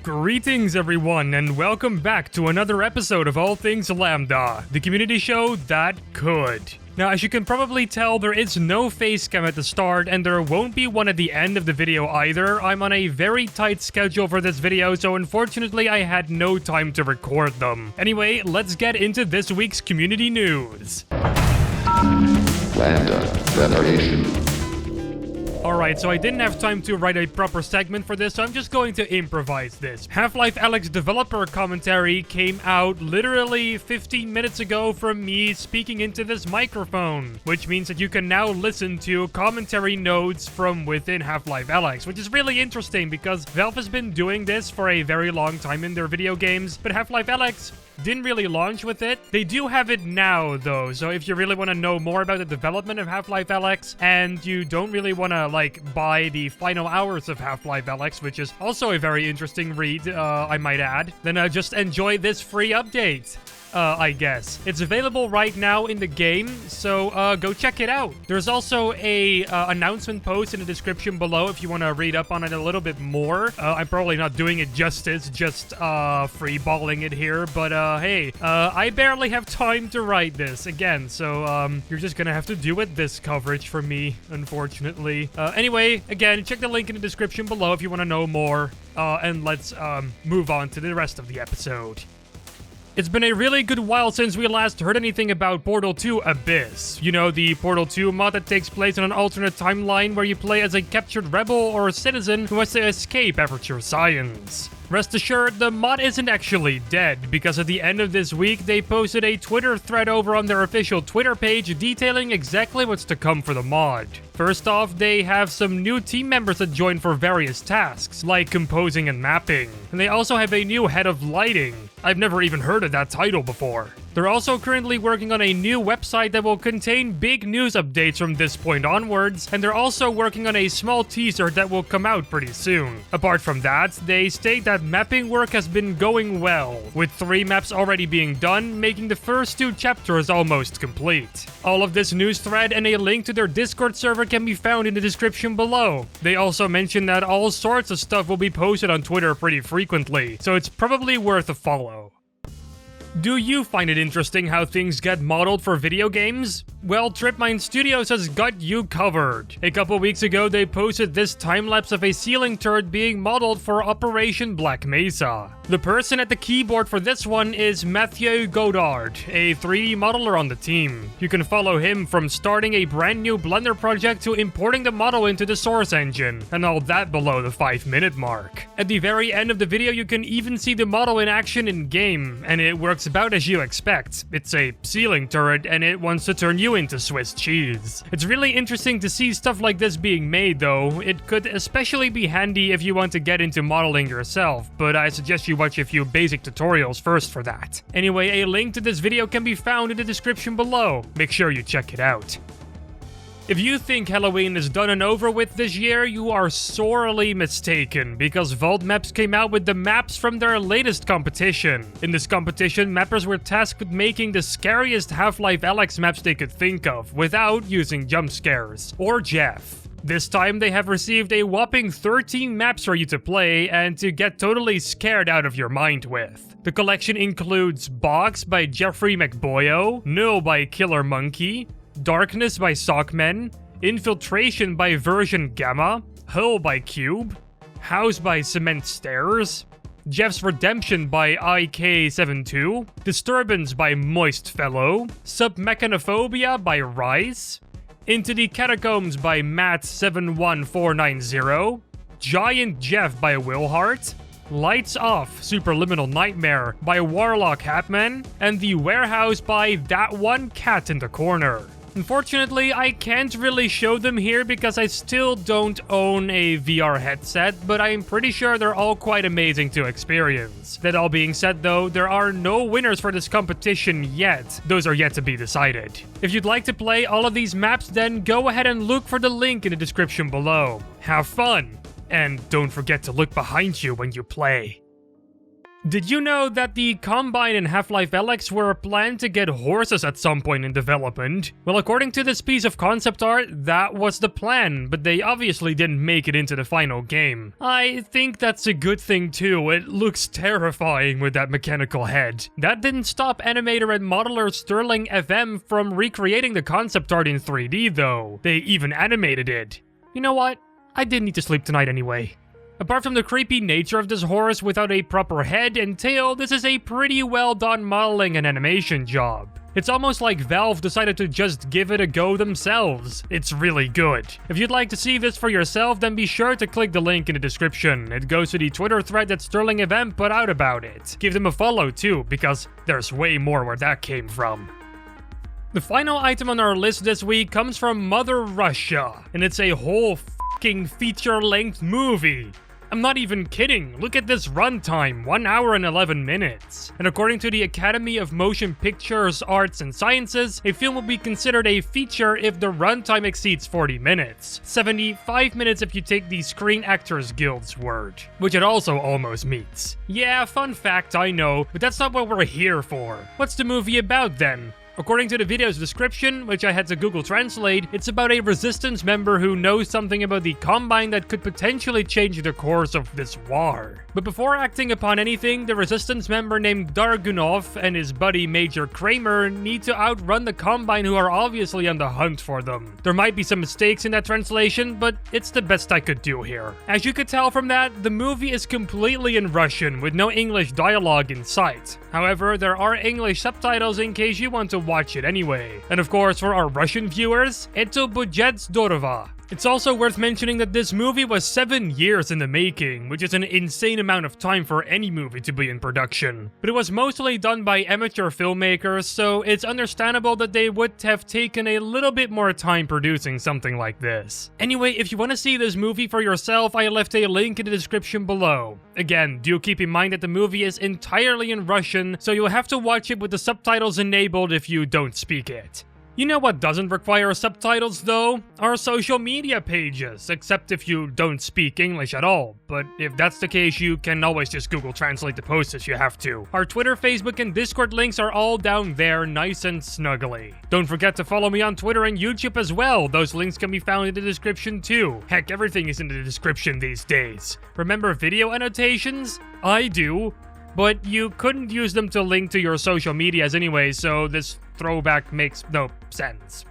Greetings everyone, and welcome back to another episode of All Things Lambda, the community show that could. Now, as you can probably tell, there is no face cam at the start, and there won't be one at the end of the video either. I'm on a very tight schedule for this video, so unfortunately I had no time to record them. Anyway, let's get into this week's community news. LambdaGeneration. Alright, so I didn't have time to write a proper segment for this, so I'm just going to improvise this. Half-Life Alyx developer commentary came out literally 15 minutes ago from me speaking into this microphone, which means that you can now listen to commentary notes from within Half-Life Alyx, which is really interesting because Valve has been doing this for a very long time in their video games, but Half-Life Alyx didn't really launch with it. They do have it now, though, so if you really want to know more about the development of Half-Life Alyx, and you don't really want to, buy the final hours of Half-Life Alyx, which is also a very interesting read, I might add, then just enjoy this free update. I guess. It's available right now in the game, so go check it out. There's also a announcement post in the description below if you want to read up on it a little bit more. I'm probably not doing it justice, just free-balling it here, but hey, I barely have time to write this again, so you're just gonna have to do with this coverage for me, unfortunately. Anyway, again, check the link in the description below if you want to know more, and let's move on to the rest of the episode. It's been a really good while since we last heard anything about Portal 2 Abyss. You know, the Portal 2 mod that takes place in an alternate timeline where you play as a captured rebel or citizen who has to escape Aperture Science. Rest assured, the mod isn't actually dead, because at the end of this week, they posted a Twitter thread over on their official Twitter page detailing exactly what's to come for the mod. First off, they have some new team members that join for various tasks, like composing and mapping. And they also have a new head of lighting. I've never even heard of that title before. They're also currently working on a new website that will contain big news updates from this point onwards, and they're also working on a small teaser that will come out pretty soon. Apart from that, they state that mapping work has been going well, with 3 maps already being done, making the first 2 chapters almost complete. All of this news thread and a link to their Discord server can be found in the description below. They also mention that all sorts of stuff will be posted on Twitter pretty frequently, so it's probably worth a follow. Do you find it interesting how things get modeled for video games? Well, Tripmine Studios has got you covered. A couple weeks ago, they posted this time-lapse of a ceiling turret being modeled for Operation Black Mesa. The person at the keyboard for this one is Mathieu Godard, a 3D modeler on the team. You can follow him from starting a brand new Blender project to importing the model into the source engine, and all that below the 5-minute mark. At the very end of the video, you can even see the model in action in-game, and it works about as you expect. It's a ceiling turret, and it wants to turn you into Swiss cheese. It's really interesting to see stuff like this being made, though. It could especially be handy if you want to get into modeling yourself, but I suggest you watch a few basic tutorials first for that. Anyway, a link to this video can be found in the description below. Make sure you check it out. If you think Halloween is done and over with this year, you are sorely mistaken, because VaultMaps came out with the maps from their latest competition. In this competition, mappers were tasked with making the scariest Half-Life Alyx maps they could think of, without using jump scares, or Jeff. This time, they have received a whopping 13 maps for you to play and to get totally scared out of your mind with. The collection includes Box by Jeffrey McBoyo, Null by Killer Monkey, Darkness by Sockmen, Infiltration by Version Gamma, Hull by Cube, House by Cement Stairs, Jeff's Redemption by IK72, Disturbance by Moist Fellow, Submechanophobia by Rice, Into the Catacombs by Matt71490, Giant Jeff by Willhart, Lights Off Superliminal Nightmare by Warlock Hatman, and The Warehouse by That One Cat in the Corner. Unfortunately, I can't really show them here because I still don't own a VR headset, but I'm pretty sure they're all quite amazing to experience. That all being said though, there are no winners for this competition yet. Those are yet to be decided. If you'd like to play all of these maps, then go ahead and look for the link in the description below. Have fun! And don't forget to look behind you when you play. Did you know that the Combine in Half-Life Alyx were planned to get horses at some point in development? Well, according to this piece of concept art, that was the plan, but they obviously didn't make it into the final game. I think that's a good thing too. It looks terrifying with that mechanical head. That didn't stop animator and modeler SterlingFM from recreating the concept art in 3D though. They even animated it. You know what? I didn't need to sleep tonight anyway. Apart from the creepy nature of this horse without a proper head and tail, this is a pretty well done modeling and animation job. It's almost like Valve decided to just give it a go themselves. It's really good. If you'd like to see this for yourself, then be sure to click the link in the description. It goes to the Twitter thread that SterlingFM put out about it. Give them a follow too, because there's way more where that came from. The final item on our list this week comes from Mother Russia, and it's a whole f***ing feature-length movie. I'm not even kidding, look at this runtime, 1 hour and 11 minutes. And according to the Academy of Motion Pictures, Arts and Sciences, a film will be considered a feature if the runtime exceeds 40 minutes. 75 minutes if you take the Screen Actors Guild's word, which it also almost meets. Yeah, fun fact, I know, but that's not what we're here for. What's the movie about then? According to the video's description, which I had to Google Translate, it's about a Resistance member who knows something about the Combine that could potentially change the course of this war. But before acting upon anything, the Resistance member named Dargunov and his buddy Major Kramer need to outrun the Combine who are obviously on the hunt for them. There might be some mistakes in that translation, but it's the best I could do here. As you could tell from that, the movie is completely in Russian with no English dialogue in sight. However, there are English subtitles in case you want to watch it anyway. And of course, for our Russian viewers, это будет здорово. It's also worth mentioning that this movie was 7 years in the making, which is an insane amount of time for any movie to be in production. But it was mostly done by amateur filmmakers, so it's understandable that they would have taken a little bit more time producing something like this. Anyway, if you want to see this movie for yourself, I left a link in the description below. Again, do keep in mind that the movie is entirely in Russian, so you'll have to watch it with the subtitles enabled if you don't speak it. You know what doesn't require subtitles though? Our social media pages, except if you don't speak English at all. But if that's the case, you can always just Google Translate the post if you have to. Our Twitter, Facebook, and Discord links are all down there, nice and snuggly. Don't forget to follow me on Twitter and YouTube as well. Those links can be found in the description too. Heck, everything is in the description these days. Remember video annotations? I do. But you couldn't use them to link to your social medias anyway, so this throwback makes no sense.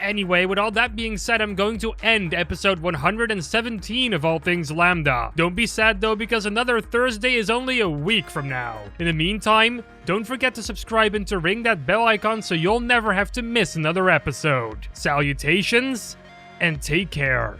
Anyway, with all that being said, I'm going to end episode 117 of All Things Lambda. Don't be sad though, because another Thursday is only a week from now. In the meantime, don't forget to subscribe and to ring that bell icon so you'll never have to miss another episode. Salutations, and take care.